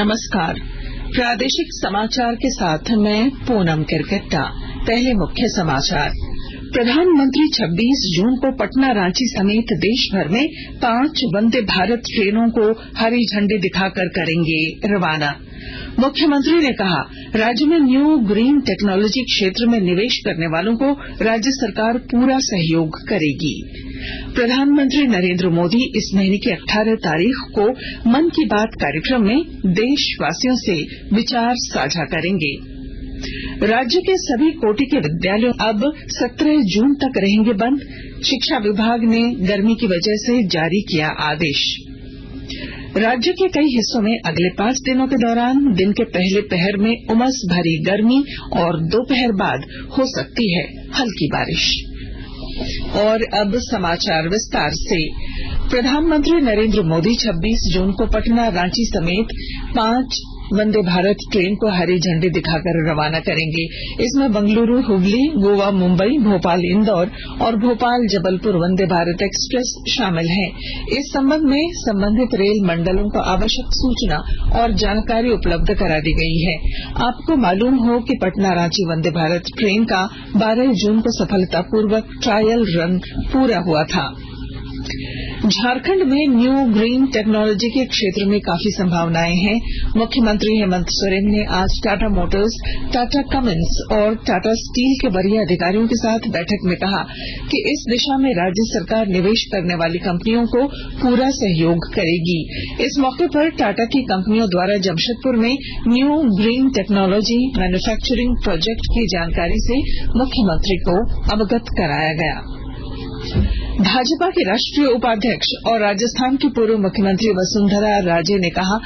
नमस्कार। प्रादेशिक समाचार के साथ मैं पूनम किरकिट्टा। पहले मुख्य समाचार। प्रधानमंत्री 26 जून को पटना रांची समेत देश भर में 5 वंदे भारत ट्रेनों को हरी झंडी दिखाकर करेंगे रवाना। मुख्यमंत्री ने कहा, राज्य में न्यू ग्रीन टेक्नोलॉजी क्षेत्र में निवेश करने वालों को राज्य सरकार पूरा सहयोग करेगी। प्रधानमंत्री नरेंद्र मोदी इस महीने की 18 तारीख को मन की बात कार्यक्रम में देशवासियों से विचार साझा करेंगे। राज्य के सभी कोटि के विद्यालय अब 17 जून तक रहेंगे बंद। शिक्षा विभाग ने गर्मी की वजह से जारी किया आदेश। राज्य के कई हिस्सों में अगले 5 दिनों के दौरान दिन के पहले पहर में उमस भरी गर्मी और दोपहर बाद हो सकती है हल्की बारिश। और अब समाचार विस्तार से। प्रधानमंत्री नरेंद्र मोदी 26 जून को पटना रांची समेत 5 वंदे भारत ट्रेन को हरी झंडी दिखाकर रवाना करेंगे। इसमें बंगलुरु हुबली, गोवा मुंबई, भोपाल इंदौर और भोपाल जबलपुर वंदे भारत एक्सप्रेस शामिल हैं। इस संबंध में संबंधित रेल मंडलों को आवश्यक सूचना और जानकारी उपलब्ध करा दी गई है। आपको मालूम हो कि पटना रांची वंदे भारत ट्रेन का 12 जून को सफलतापूर्वक ट्रायल रन पूरा हुआ था। झारखंड में न्यू ग्रीन टेक्नोलॉजी के क्षेत्र में काफी संभावनाएं हैं। मुख्यमंत्री हेमंत सोरेन ने आज टाटा मोटर्स, टाटा कमिंस और टाटा स्टील के वरीय अधिकारियों के साथ बैठक में कहा कि इस दिशा में राज्य सरकार निवेश करने वाली कंपनियों को पूरा सहयोग करेगी। इस मौके पर टाटा की कंपनियों द्वारा जमशेदपुर में new green technology manufacturing project की जानकारी से मुख्यमंत्री को अवगत कराया गया। भाजपा के राष्ट्रीय उपाध्यक्ष और राजस्थान की पूर्व मुख्यमंत्री वसुंधरा राजे ने कहा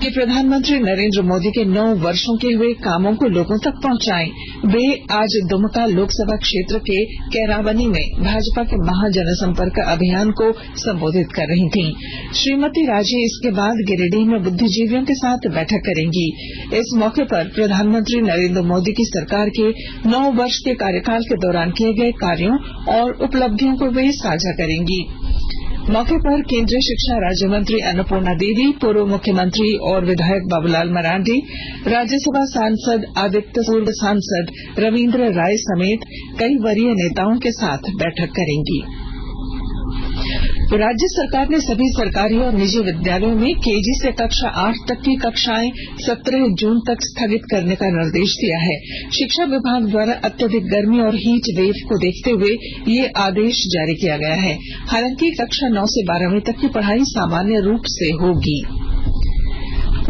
कि प्रधानमंत्री नरेंद्र मोदी के 9 वर्षों के हुए कामों को लोगों तक पहुंचाएं। वे आज दुमका लोकसभा क्षेत्र के कैरावनी में भाजपा के महाजनसंपर्क अभियान को संबोधित कर रही थीं। श्रीमती राजे इसके बाद गिरिडीह में बुद्धिजीवियों के साथ बैठक करेंगी। इस मौके पर प्रधानमंत्री नरेंद्र मोदी की सरकार के 9 वर्ष के कार्यकाल के दौरान किए गए कार्यों और उपलब्धियों को वे साझा करेंगी। मौके पर केंद्रीय शिक्षा राज्य मंत्री अन्नपूर्णा देवी, पूर्व मुख्यमंत्री और विधायक बाबूलाल मरांडी, राज्यसभा सांसद आदित्य, पूर्व सांसद रविंद्र राय समेत कई वरीय नेताओं के साथ बैठक करेंगी। राज्य सरकार ने सभी सरकारी और निजी विद्यालयों में केजी से कक्षा 8 तक की कक्षाएं 17 जून तक स्थगित करने का निर्देश दिया है। शिक्षा विभाग द्वारा अत्यधिक गर्मी और हीट वेव को देखते हुए ये आदेश जारी किया गया है। हालांकि कक्षा 9 से 12वीं तक की पढ़ाई सामान्य रूप से होगी।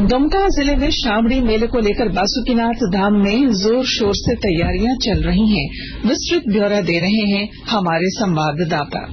दुमका जिले में श्रावणी मेले को लेकर बासुकीनाथ धाम में जोर शोर से तैयारियां चल रही हैं। विस्तृत ब्यौरा दे रहे हैं हमारे संवाददाता।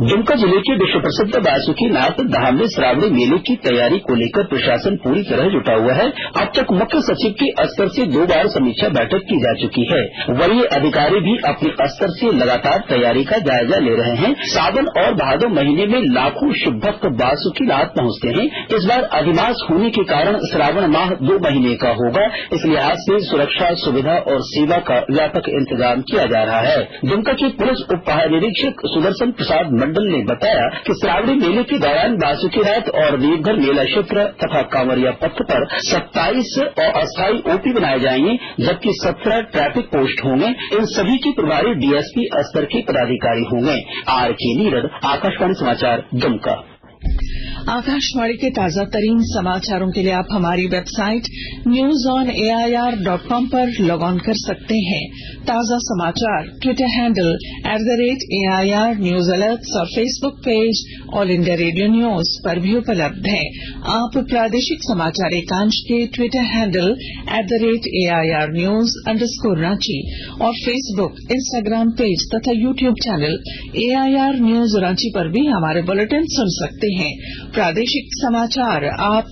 दुमका जिले के विश्व प्रसिद्ध बासुकीनाथ धाम में श्रावणी मेले की तैयारी को लेकर प्रशासन पूरी तरह जुटा हुआ है। अब तक मुख्य सचिव के स्तर से 2 बार समीक्षा बैठक की जा चुकी है। वरीय अधिकारी भी अपने स्तर से लगातार तैयारी का जायजा ले रहे हैं। सावन और भादो महीने में लाखों शिव भक्त बासुकीनाथ पहुंचते हैं। इस बार अधिमास होने के कारण श्रावण माह 2 महीने का होगा। इस लिहाज से सुरक्षा, सुविधा और सेवा का व्यापक इंतजाम किया जा रहा है। दुमका के पुलिस उप महानिरीक्षक सुदर्शन प्रसाद मंडल ने बताया कि श्रावणी मेले के दौरान बासुकीनाथ और देवघर मेला क्षेत्र तथा कांवरिया पथ पर 27 अस्थायी ओपी बनाए जाएंगे, जबकि 17 ट्रैफिक पोस्ट होंगे। इन सभी के प्रभारी डीएसपी स्तर के पदाधिकारी होंगे। आर.के. नीरद, आकाशवाणी समाचार, दुमका। आकाशवाणी के ताजा तरीन समाचारों के लिए आप हमारी वेबसाइट newsonair.com पर लॉग ऑन कर सकते हैं। ताजा समाचार Twitter handle @AIR news alerts और Facebook page All India Radio News पर भी उपलब्ध है। आप प्रादेशिक समाचार एकांश के ट्विटर हैंडल @AIR news_रांची और फेसबुक, इंस्टाग्राम पेज तथा YouTube channel AIR news Ranchi पर भी हमारे बुलेटिन सुन सकते हैं। प्रादेशिक समाचार आप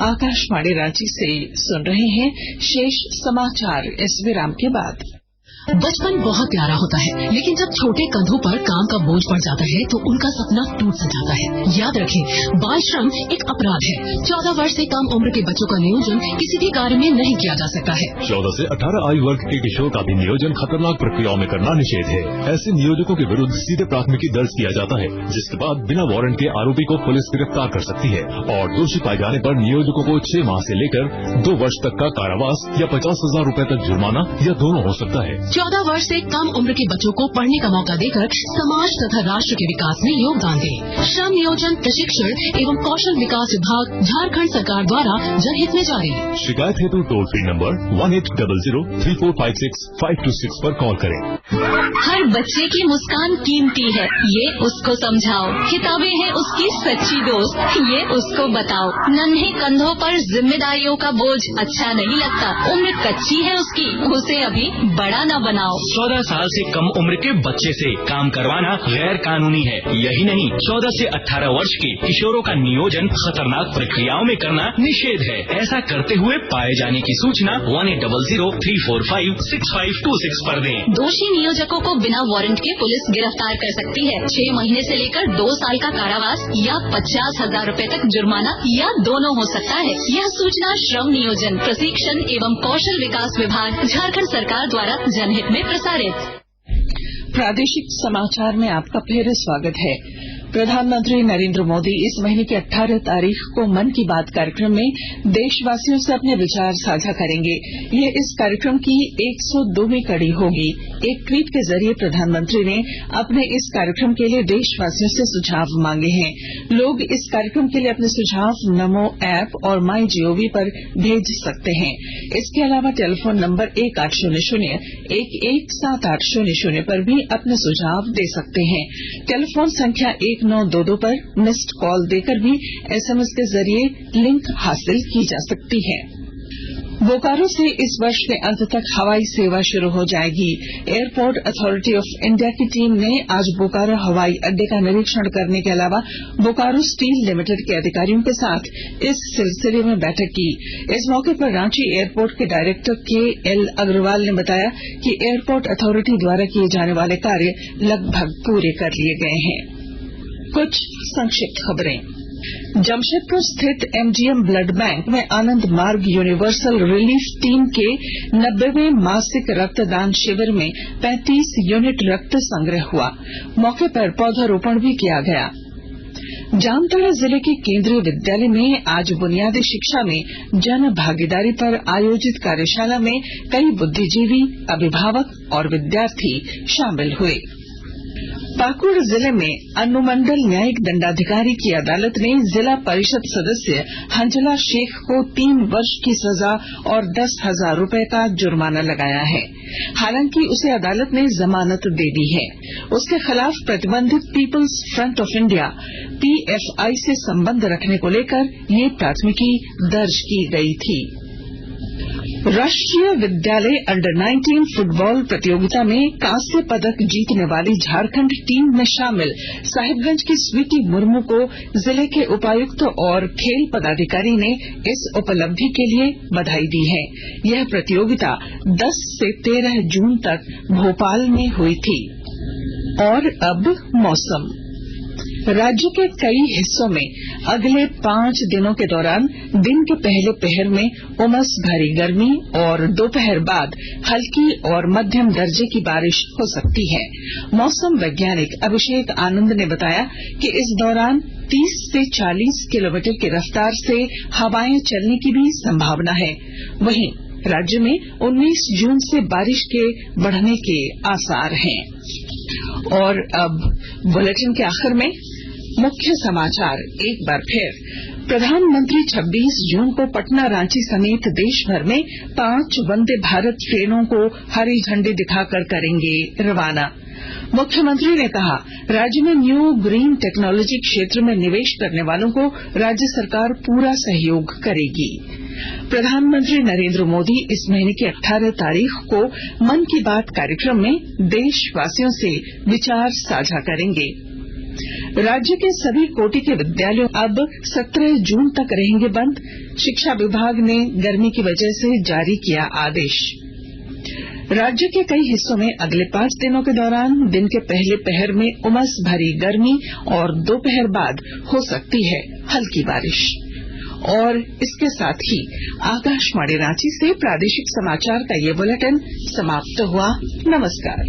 आकाशवाणी रांची से सुन रहे हैं। शेष समाचार इस विराम के बाद। बचपन बहुत प्यारा होता है, लेकिन जब छोटे कंधों पर काम का बोझ पड़ जाता है तो उनका सपना टूट सा जाता है। याद रखें, बाल श्रम एक अपराध है। 14 वर्ष से कम उम्र के बच्चों का नियोजन किसी भी कार्य में नहीं किया जा सकता है। 14 से 18 आयु वर्ग के किशोर का भी नियोजन खतरनाक प्रक्रियाओं में करना निषेध है। ऐसे नियोजकों के विरुद्ध सीधे प्राथमिकी दर्ज किया जाता है, जिसके बाद बिना वारंट के आरोपी को पुलिस गिरफ्तार कर सकती है और दोषी पाए जाने पर नियोजकों को 6 माह से लेकर 2 वर्ष तक का कारावास या 50,000 रूपए तक जुर्माना या दोनों हो सकता है। 14 वर्ष से कम उम्र के बच्चों को पढ़ने का मौका देकर समाज तथा राष्ट्र के विकास में योगदान दें। श्रम नियोजन प्रशिक्षण एवं कौशल विकास विभाग झारखंड सरकार द्वारा जनहित में जारी। शिकायत हेतु टोल फ्री नंबर 1800-3456-526 पर कॉल करें। हर बच्चे की मुस्कान कीमती है, ये उसको समझाओ। किताबें हैं उसकी सच्ची दोस्त, ये उसको बताओ। नन्हे कंधों पर जिम्मेदारियों का बोझ अच्छा नहीं लगता। उम्र कच्ची है उसकी, उसे अभी बड़ा न बनाओ। 14 साल से कम उम्र के बच्चे से काम करवाना गैर कानूनी है। यही नहीं, 14 से 18 वर्ष के किशोरों का नियोजन खतरनाक प्रक्रियाओं में करना निषेध है। ऐसा करते हुए पाए जाने की सूचना 1800-345-6526 पर दें। दोषी नियोजकों को बिना वारंट के पुलिस गिरफ्तार कर सकती है। 6 महीने से लेकर 2 साल का कारावास या 50,000 रूपए तक जुर्माना या दोनों हो सकता है। यह सूचना श्रम नियोजन प्रशिक्षण एवं कौशल विकास विभाग झारखंड सरकार द्वारा जनहित में प्रसारित। प्रादेशिक समाचार में आपका फिर स्वागत है। प्रधानमंत्री नरेंद्र मोदी इस महीने की 18 तारीख को मन की बात कार्यक्रम में देशवासियों से अपने विचार साझा करेंगे। यह इस कार्यक्रम की 102वीं कड़ी होगी। एक ट्वीट के जरिए प्रधानमंत्री ने अपने इस कार्यक्रम के लिए देशवासियों से सुझाव मांगे हैं। लोग इस कार्यक्रम के लिए अपने सुझाव नमो ऐप और माई जीओवी पर भेज सकते हैं। इसके अलावा टेलीफोन नंबर 1800-117800 पर भी अपने सुझाव दे सकते हैं। टेलीफोन संख्या 1922 पर मिस्ड कॉल देकर भी एसएमएस के जरिए लिंक हासिल की जा सकती है। बोकारो से इस वर्ष के अंत तक हवाई सेवा शुरू हो जाएगी। एयरपोर्ट अथॉरिटी ऑफ इंडिया की टीम ने आज बोकारो हवाई अड्डे का निरीक्षण करने के अलावा बोकारो स्टील लिमिटेड के अधिकारियों के साथ इस सिलसिले में बैठक की। इस मौके पर रांची एयरपोर्ट के डायरेक्टर KL अग्रवाल ने बताया कि एयरपोर्ट अथॉरिटी द्वारा किए जाने वाले कार्य लगभग पूरे कर लिए गए हैं। कुछ संक्षिप्त खबरें। जमशेदपुर स्थित MGM ब्लड बैंक में आनंद मार्ग यूनिवर्सल रिलीफ टीम के 90वें मासिक रक्तदान शिविर में 35 यूनिट रक्त संग्रह हुआ। मौके पर पौधारोपण भी किया गया। जामताड़ा जिले के केंद्रीय विद्यालय में आज बुनियादी शिक्षा में जन भागीदारी पर आयोजित कार्यशाला में कई बुद्धिजीवी, अभिभावक और विद्यार्थी शामिल हुए। पाकुड़ जिले में अनुमंडल न्यायिक दंडाधिकारी की अदालत ने जिला परिषद सदस्य हंजला शेख को 3 वर्ष की सजा और 10,000 रूपये का जुर्माना लगाया है। हालांकि उसे अदालत ने जमानत दे दी है। उसके खिलाफ प्रतिबंधित People's Front of India PFI से संबंध रखने को लेकर ये प्राथमिकी दर्ज की गई थी। राष्ट्रीय विद्यालय अंडर-19 फुटबॉल प्रतियोगिता में कांस्य पदक जीतने वाली झारखंड टीम में शामिल साहिबगंज की स्वीटी मुर्मू को जिले के उपायुक्त और खेल पदाधिकारी ने इस उपलब्धि के लिए बधाई दी है। यह प्रतियोगिता 10 से 13 जून तक भोपाल में हुई थी। और अब मौसम। राज्य के कई हिस्सों में अगले 5 दिनों के दौरान दिन के पहले पहर में उमस भरी गर्मी और दोपहर बाद हल्की और मध्यम दर्जे की बारिश हो सकती है। मौसम वैज्ञानिक अभिषेक आनंद ने बताया कि इस दौरान 30 से 40 किलोमीटर की रफ्तार से हवाएं चलने की भी संभावना है। वहीं राज्य में 19 जून से बारिश के बढ़ने के आसार हैं। और अब बुलेटिन के आखिर में मुख्य समाचार एक बार फिर। प्रधानमंत्री 26 जून को पटना, रांची समेत देश भर में 5 वंदे भारत ट्रेनों को हरी झंडी दिखाकर करेंगे रवाना। मुख्यमंत्री ने कहा, राज्य में न्यू ग्रीन टेक्नोलॉजी क्षेत्र में निवेश करने वालों को राज्य सरकार पूरा सहयोग करेगी। प्रधानमंत्री नरेंद्र मोदी इस महीने की 18 तारीख को मन की बात कार्यक्रम में देशवासियों से विचार साझा करेंगे। राज्य के सभी कोटि के विद्यालय अब 17 जून तक रहेंगे बंद। शिक्षा विभाग ने गर्मी की वजह से जारी किया आदेश। राज्य के कई हिस्सों में अगले 5 दिनों के दौरान दिन के पहले पहर में उमस भरी गर्मी और दोपहर बाद हो सकती है हल्की बारिश। और इसके साथ ही आकाशवाणी रांची से प्रादेशिक समाचार का ये बुलेटिन समाप्त हुआ। नमस्कार।